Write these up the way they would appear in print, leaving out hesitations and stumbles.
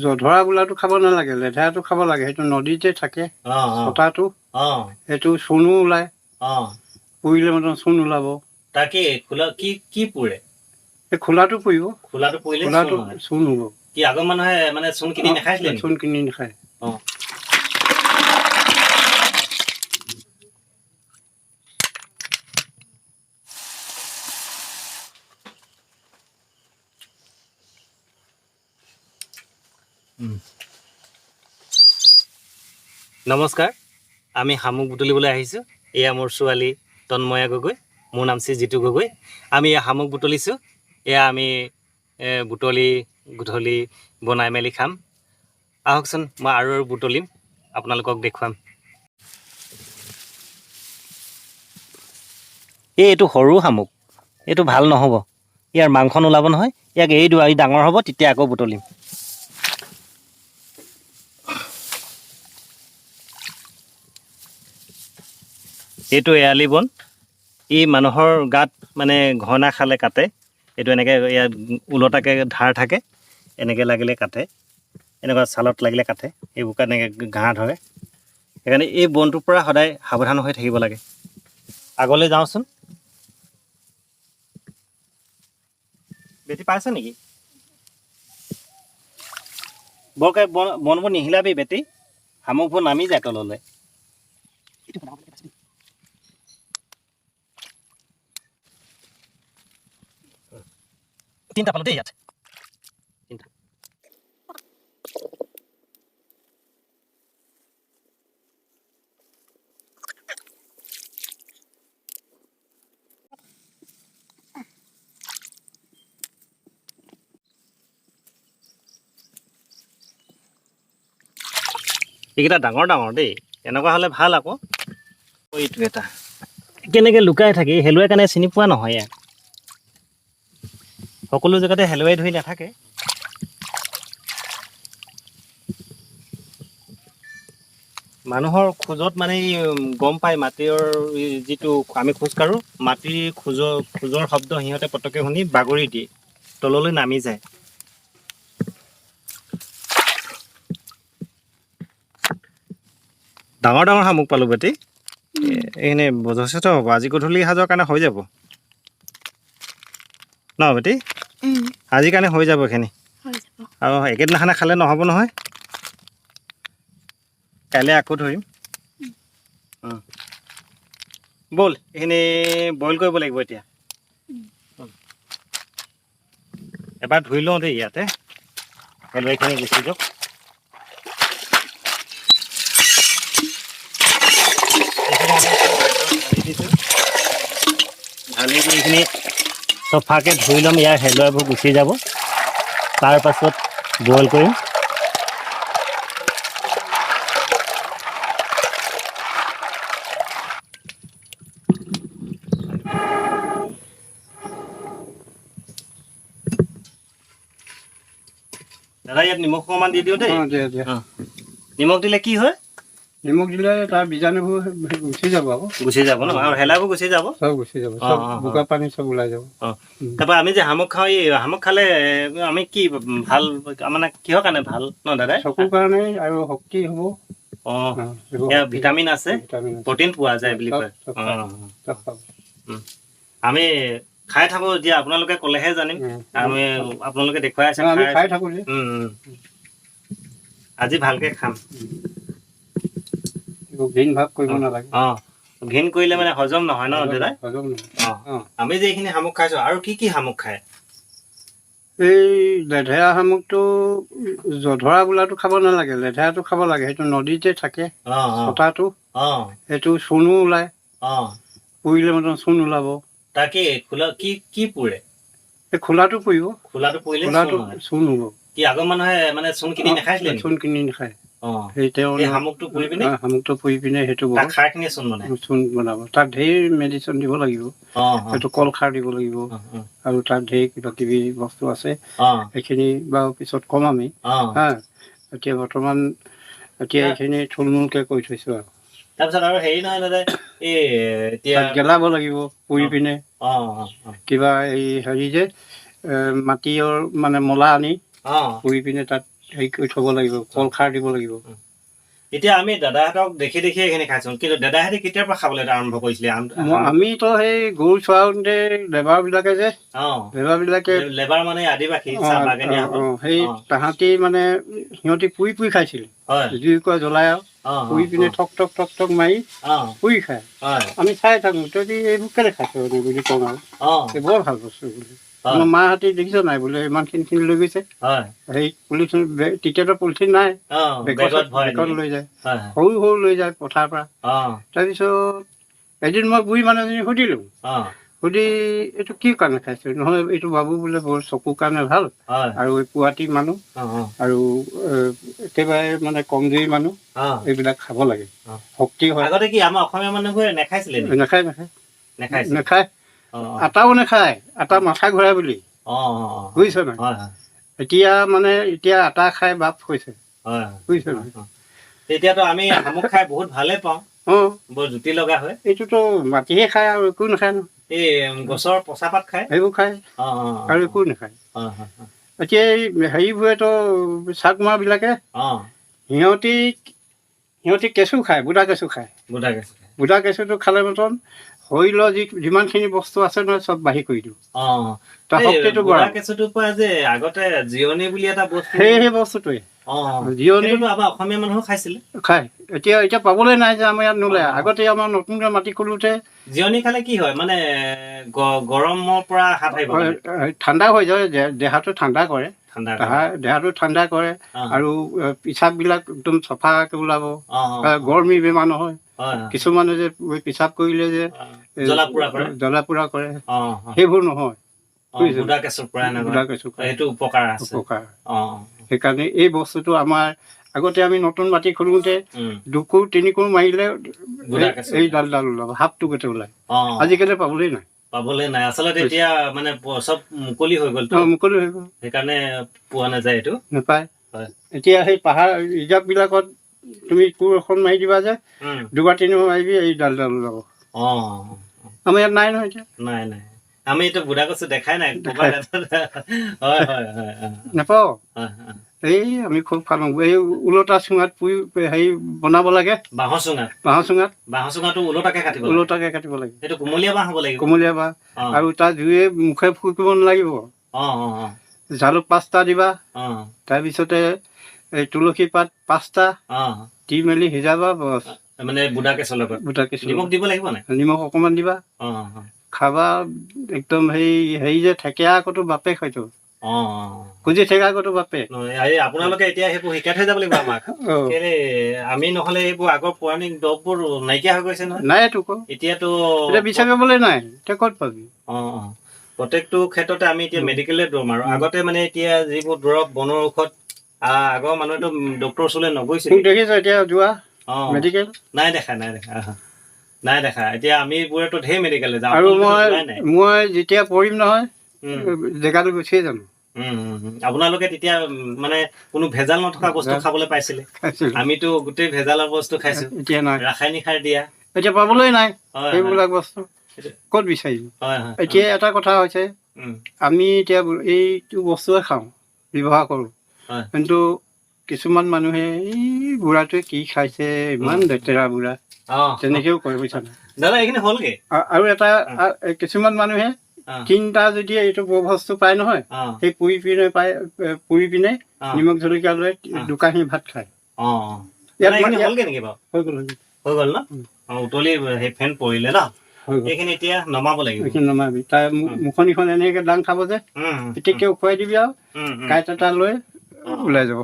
জধৰা বোলাটো খাব নালাগে, লেধেৰাটো খাব লাগে। সেইটো নদীতে থাকে ছটাটো, সেইটো চূণো ওলায়, পুৰিলে মানে চূণ ওলাব। তাকে খোলা কি পুৰে? এই খোলাটো পুৰিব, খোলাটো পুৰিলে খোলাটো চূণ হ'ব। কি আগৰ মানুহে মানে চূণ কিনি নাখাইছিলে? চূণ কিনি নাখায়। নমস্কাৰ, আমি শামুক বুটলিবলৈ আহিছোঁ। এয়া মোৰ ছোৱালী তন্ময়া গগৈ, মোৰ নাম শ্ৰী জিতু গগৈ। আমি এয়া শামুক বুটলিছোঁ। এয়া আমি বুটলি গধূলি বনাই মেলি খাম। আহকচোন, মই আৰু বুটলিম, আপোনালোকক দেখুৱাম। এইটো সৰু শামুক, এইটো ভাল নহ'ব, ইয়াৰ মাংস নোলাব নহয়। ইয়াক এৰি দিওঁ, এই ডাঙৰ হ'ব তেতিয়া আকৌ বুটলিম। এইটো এৰালি বন, ই মানুহৰ গাত মানে ঘনা খালে কাটে। এইটো এনেকৈ ইয়াত ওলটাকৈ ধাৰ থাকে, এনেকৈ লাগিলে কাটে, এনেকুৱা ছালত লাগিলে কাটে, এইবোৰ এনেকৈ ঘাঁহ ধৰে। সেইকাৰণে এই বনটোৰ পৰা সদায় সাৱধান হৈ থাকিব লাগে। আগলৈ যাওঁচোন। বেটি পাইছে নেকি? বৰকৈ বনবোৰ নিহিলাবি বেটি, শামুকবোৰ নামি যায় তললৈ। তিনিটা পালো দেই ইয়াত, তিনিটা। এইকেইটা ডাঙৰ ডাঙৰ দেই, এনেকুৱা হ'লে ভাল আকৌ। এইটো এটা কেনেকৈ লুকাই থাকে, হেলুৱাই কাৰণে চিনি পোৱা নহয়। ইয়াক সকলো জেগাতে হেলুৱাই ধৰি নাথাকে। মানুহৰ খোজত মানে গম পায়, মাটিৰ যিটো আমি খোজ কাঢ়োঁ, মাটিৰ খোজৰ শব্দ সিহঁতে পটককৈ শুনি বাগৰি দিয়ে, তললৈ নামি যায়। ডাঙৰ ডাঙৰ শামুক পালোঁ বেটি, এইখিনি যথেষ্ট হ'ব। আজি গধূলি সাজৰ কাৰণে হৈ যাব ন বেটি? আজিৰ কাৰণে হৈ যাব এইখিনি। আৰু একেদিনাখনে খালে নহ'ব নহয়, কাইলৈ আকৌ ধৰিম। ব'ল, এইখিনি বইল কৰিব লাগিব এতিয়া। এবাৰ ধুই লওঁ দেই ইয়াতে, হেলুৱাইখিনি গুচি যাওক। ঢালি দি এইখিনি চফাকৈ ধুই ল'ম, ইয়াৰ হেলুৱাইবোৰ গুচি যাব। তাৰপাছত বইল কৰিম। দাদা ইয়াত নিমখ অকণমান দি দিওঁ দেই। নিমখ দিলে কি হয়? নিমখ দিলে তাৰ বীজাণুবোৰ গুচি যাব আকৌ। গুচি যাব ন, আৰু হেলাবোৰ গুচি যাব, চব গুচি যাব, চব বোকা পানী চব ওলাই যাব। তাৰপৰা আমি যে শামুক খাওঁ, এই শামুক খালে আমি কি ভাল, মানে কিহৰ কাৰণে ভাল ন দাদা? চকুৰ কাৰণে আৰু শক্তি হ'ব। ভিটামিন আছে, প্ৰটিন পোৱা যায় বুলি কয়। আমি খাই থাকো, এতিয়া আপোনালোকে ক'লেহে জানিম। আমি আপোনালোকে দেখুৱাই আছে, খাই থাকো। আজি ভালকে খাম। ঘিণ ভাৱ কৰিব নালাগে। ঘিণ কৰিলে মানে হজম নহয় ন দাদা? হজম নহয়। আমি যে এইখিনি শামুক খাইছো, আৰু কি কি শামুক খায়? এই লেধেৰা শামুকটো, জধৰা বোলাটো খাব নালাগে, লেধেৰাটো খাব লাগে। সেইটো নদীতে থাকে ছটাটো, সেইটো চূণো ওলায়, পুৰিলে মানে চূণ ওলাব। তাকে কি পুৰে? এই খোলাটো পুৰিব, খোলাটো পুৰিলে চূণ হ'ব। কি আগৰ মানুহে মানে চূণ কিনি নাখাইছিলে? চূণ কিনি নাখায়। শামুকটো পুৰি পিনে সেইটো খাৰখিনি চূণ বনাব। তাত ঢেৰ মেডিচিন দিব লাগিব, সেইটো কল খাৰ দিব লাগিব, আৰু তাত ঢেৰ কিবা কিবি বস্তু আছে। সেইখিনি বাৰু পিছত ক'ম আমি। এতিয়া বৰ্তমান এইখিনি থুলমূলকৈ কৰি থৈছোঁ আৰু। তাৰপিছত আৰু হেৰি নহয় দাদা, এতিয়া গেলাব লাগিব পুৰি পিনে। কিবা এই হেৰি যে মাটিৰ মানে মলা আনি পুৰি পিনে তাত হেৰি কৰি থ'ব লাগিব, কল খাৰ দিব লাগিব। এতিয়া আমি দাদাহঁতক দেখি দেখি এইখিনি খাইছোঁ, কিন্তু দাদাহঁতে কেতিয়াৰ পৰা খাবলৈ আৰম্ভ কৰিছিলে? আমিতো সেই গৰু চৰাওঁতে লেবাৰবিলাকে যে লেবাৰবিলাকে লেবাৰ মানে আদিবাসী সেই তাহাঁতি মানে সিহঁতি পুৰি খাইছিল, জুইকুৰা জ্বলাই আৰু পুৰি পিনে ঠক ঠক মাৰি পুৰি খায়। আমি চাই থাকোঁ, তহঁতি এইবোৰ কেলে খাইছ বুলি কওঁ আৰু বৰ ভাল বস্তু বুলি। আমাৰ মাহঁতে দেখিছ নাই বোলে ইমানখিনি লৈ গৈছে, সেই পলিথিন তেতিয়াতো পলিথিন নাই, বেগত লৈ যায়, সৰু সৰু লৈ যায় পথাৰৰ পৰা। তাৰপিছত এদিন মই বুঢ়ী মানুহজনী সুধিলোঁ, সুধি এইটো কি কাৰণে খাইছো? নহয় এইটো বাবু বোলে বৰ চকুৰ কাৰণে ভাল, আৰু পুৱাতি মানুহ আৰু একেবাৰে মানে কমজুৰি মানুহ, এইবিলাক খাব লাগে, শক্তি হয়। আগতে কি আমাৰ অসমীয়া মানুহবোৰে নাখাইছিলে? নাখায় নাখায়, আটাও নাখায়, আটা মাথা ঘূৰাই বুলি, বুজিছ নাই? এতিয়া আটা খাই বাপ হৈছে, বুজিছ নাই? তেতিয়াতো আমি শামুক খাই বহুত ভালে পাওঁ, বৰ জুতি লগা হয়। এইটোতো মাটিহে খায় আৰু একো নাখায় ন, এই গছৰ পচা পাত খায়, সেইবোৰ খায় আৰু একো নাখায়। এতিয়া এই হেৰিবোৰেতো চাকমাৰবিলাকে সিহঁতি কেঁচু খায়, বুঢ়া কেঁচু খায়। বুঢ়া কেঁচুটো খালে মতন শৰীৰৰ যিমানখিনি বস্তু আছে নহয় চব বাঢ়ি কৰি দিওঁ। শক্তিটো বঢ়ায়। কেঁচুটোৰ পৰা যে আগতে জিৰণি বুলি এটা বস্তু, সেই বস্তুটোৱে জিৰণি আমাৰ অসমীয়া মানুহে খাইছিলে, খায়। এতিয়া পাবলৈ নাই যে আমাৰ ইয়াত নোলায়। আগতে আমাৰ নতুনকৈ মাটি খোলোতে জিৰণি খালে কি হয়, মানে গৰমৰ পৰা হাত সাৰিব, ঠাণ্ডা হৈ যায়, দেহাটো ঠাণ্ডা কৰে, দেহাটো ঠাণ্ডা কৰে, আৰু পিচাববিলাক একদম চফাকৈ ওলাব, গৰমি বেমাৰ নহয়। কিছুমানে যে পিচাব কৰিলে যে জ্বলা পোৰা কৰে, সেইবোৰ নহয়। উপকাৰ। সেইকাৰণে এই বস্তুটো আমাৰ আগতে আমি নতুন মাটি খোলোতে 2 কোৰ 3 কোৰ মাৰিলে এই ডাল ওলাব, হাফটো গোটেই ওলায়। আজিকালি পাবলৈ নাই। আচলতে এতিয়া মানে চব মুকলি হৈ গ'ল, সেইকাৰণে পোৱা নাযায়, এইটো নাপায়। এতিয়া সেই পাহাৰ ৰিজাৰ্ভবিলাকত তুমি কোৰ এখন মাৰি দিবা যে 2বাৰ 3বাৰ মাৰিবি, এই ডাল ওলাব। আমাৰ ইয়াত নাই নহয় এতিয়া, নাই। আমি এইটো বুঢ়া কচু দেখাই নাই, নাপাওঁ। এই আমি খুব খালোঁ, এই উলটা চুঙাত পুৰি হেৰি বনাব লাগে, বাঁহৰ চুঙাটো উলটাকে কাটিব লাগে, কুমলীয়া বাঁহ, আৰু তাৰ জুইয়ে মুখে ফুকিব নালাগিব। জালুক 5টা দিবা, তাৰপিছতে এই তুলসী পাত 5টা দি মেলি সিজাবা, মানে বুঢ়া কেঁচুৰ লগত নিমখ দিব লাগিব নাই? নিমখ অকণমান দিবা, খাবা একদম। হেৰি যে থেকেৰা আকতো বাপে হয়তো, খুজি থেকেৰা আকতো বাপে। আপোনালোকে এতিয়া সেইবোৰ শিকাই থৈ যাব লাগিব আমাক, আমি নহলে এইবোৰ আগৰ পৌৰাণিক দৰববোৰ নাইকিয়া হৈ গৈছে নহয়। নাইতো, এতিয়াতো বিচাৰি পাবলৈ নাই, এতিয়া ক'ত পাবি? প্ৰত্যেকটো ক্ষেত্ৰতে আমি এতিয়া মেডিকেলে দৌৰ মাৰো। আগতে মানে এতিয়া যিবোৰ দৰৱ বনৰ ঔষধ, আগৰ মানুহেতো ডক্টৰৰ ওচৰলৈ নগৈছিল। দেখিছ এতিয়া যোৱা মেডিকেল নাই দেখা। এতিয়া আমি বোৰেতো ঢেৰ মেডিকেলে যাওঁ, আৰু মই যেতিয়া পঢ়িম নহয় জেগাটো গুচিয়ে যাম। আপোনালোকে তেতিয়া মানে কোনো ভেজাল নথকা বস্তু খাবলৈ পাইছিলে, আমিতো গোটেই ভেজালৰ বস্তু খাইছো, এতিয়া নাই, ৰাসায়নিক সাৰ দিয়া, এতিয়া পাবলৈ নাই সেইবিলাক বস্তু, ক'ত বিচাৰিম? এতিয়া এটা কথা হৈছে, আমি এতিয়া এইটো বস্তুৱে খাওঁ, ব্যৱহাৰ কৰোঁ, কিন্তু কিছুমান মানুহে এই বুঢ়াটোৱে কি খাইছে, ইমান লেতেৰা বুঢ়া, তেনেকেও কয়, বুজিছা নাই? আৰু এটা কিছুমান মানুহে 3টা যদি এইটো বস্তু পায় নহয়, সেই পুৰি পিনে নিমখ জলকীয়া লৈ 2 কাঁহী ভাত খায়। হৈ গ'ল ন? উতলি সেই ফেন পৰিলে ন, এইখিনি এতিয়া নমাব লাগিব। নমাবি, তাৰ মুখনিখন এনেকে দাং খাব যে, পিটিককে উখুৱাই দিবি আৰু কাঁইট এটা লৈ ওলাই যাব।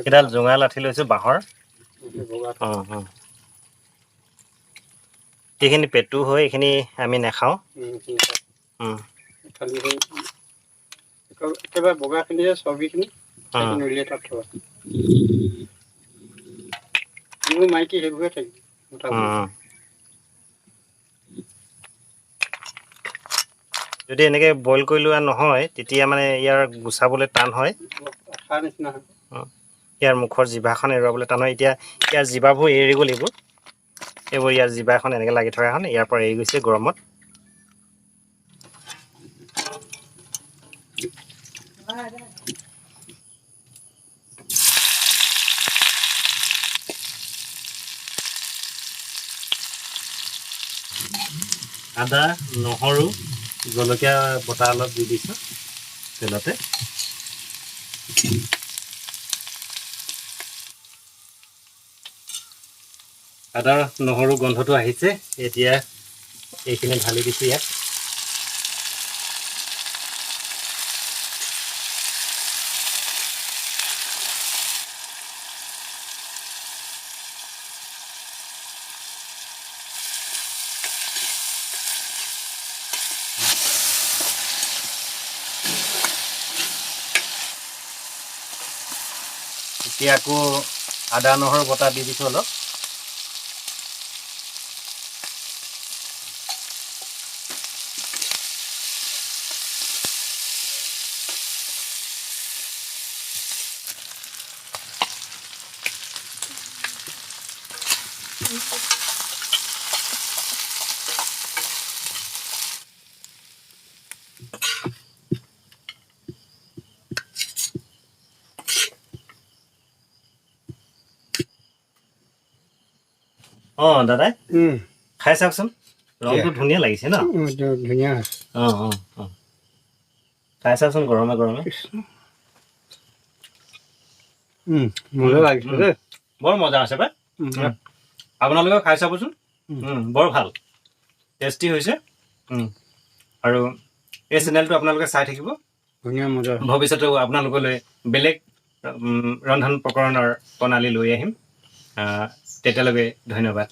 এডাল জোঙা লাঠি লৈছো বাঁহৰ, এইখিনি পেটু হয়, এইখিনি আমি নাখাওঁ। একেবাৰে বগাখিনি যে চৰ্বিখিনি উলিয়াই তাত থোৱা, মাইকী সেইবোৰে থাকিব। যদি এনেকৈ বইল কৰি লোৱা নহয় তেতিয়া মানে ইয়াৰ গুচাবলৈ টান হয়। আঠাৰ নিচিনা হয়। ইয়াৰ মুখৰ জিভাখন এৰুৱাবলৈ টান হয়। এতিয়া ইয়াৰ জিভাবোৰ এৰিব লাগিব। এইবোৰ ইয়াৰ জিভা এখন এনেকৈ লাগি থকা এখন ইয়াৰ পৰা এৰি গৈছে গৰমত। আদা, নহৰু, জলকীয়া বটা অলপ দি দিছোঁ তেলতে। আদা নহৰু গোন্ধটো আহিছে। এতিয়া এইখিনি ঢালি দিছোঁ ইয়াত। এতিয়া আকৌ আদা নহৰু বটা দি দিছোঁ অলপ। দাদাই খাই চাওকচোন, ৰংটো ধুনীয়া লাগিছে ন? ধুনীয়া আছে। খাই চাওকচোন গৰমে গৰমে। মজা লাগিছে দেই, বৰ মজা আছে পাই। আপোনালোকেও খাই চাবচোন, বৰ ভাল টেষ্টি হৈছে। আৰু এই চেনেলটো আপোনালোকে চাই থাকিব। ধুনীয়া মজা। ভৱিষ্যতেও আপোনালোকলৈ বেলেগ ৰন্ধন প্ৰকৰণৰ প্ৰণালী লৈ আহিম। তেতিয়ালৈকে ধন্যবাদ।